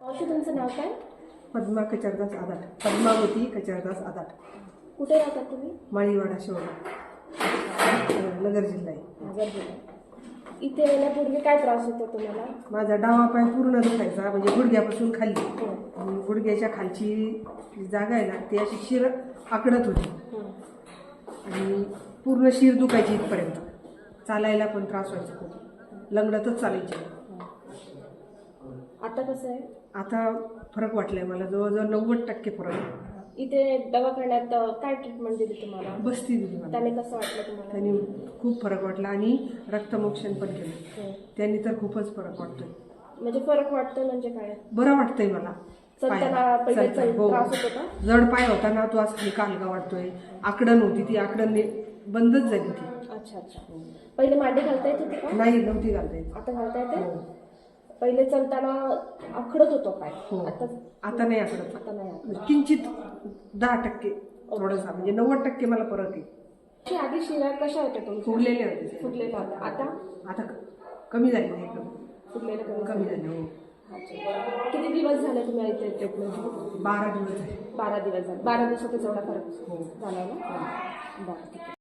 मावशी तुमचं नाव काय? पद्मा कचरदास आदाट, पद्मावती कचरदास आदाट. कुठे राहतात तुम्ही? माळीवाडा शिवला, नगर जिल्हा आहे. नगर जिल्हा. इथे येण्यापूर्वी काय त्रास होतो तुम्हाला? माझा डावा पाय पूर्ण दुखायचा, म्हणजे गुडघ्यापासून खाली. हो. आणि गुडघ्याच्या खालची जी जागा आहे ना ती अशी शिर आकडत होती आणि पूर्ण शिर दुखायची इथपर्यंत. चालायला पण त्रास व्हायचा खूप, लंगडतच चालायची. आता कसं आहे? आता फरक वाटलाय मला, जवळजवळ 90% फरक आहे. इथे दवाखान्यात काय ट्रीटमेंट दिली तुम्हाला? बस्ती दिली मला. त्याने कसं वाटलं तुम्हाला? त्यांनी खूप फरक वाटला आणि रक्तमोक्षण पण केलं. हो. त्यांनी तर खूपच फरक वाटतोय. म्हणजे फरक वाटतो म्हणजे काय? बरं वाटतंय मला. चलताना पहिले हो. त्रास होतो का? जड पाय होता ना तो आज कालगा वाटतोय. आकडण होती ती आकडण बंदच झाली ती. अच्छा अच्छा. पहिले मांडी घालता येत होती का? नाही, नव्हती घालता येत. आता घालता येते? हो. पहिले चलताना आखडत होतो पाय. हो. आता आता नाही आकडत. आता नाही आखडत. किंचित 10% थोडासा, म्हणजे 90% मला फरक आहे. आधी शिरा कशा होत्या तुमच्या? फुगलेले होते. फुटलेल्या होत्या. आता आता कमी झाले एकदम. फुटलेल्या कमी झाले. हो. अच्छा. किती दिवस झाले तुम्ही इथे ट्रीटमेंट? 12 दिवस झाले. 12 दिवस झाले. 12 दिवसातच एवढा फरक हो. झाला ना? बरं, ठीक आहे.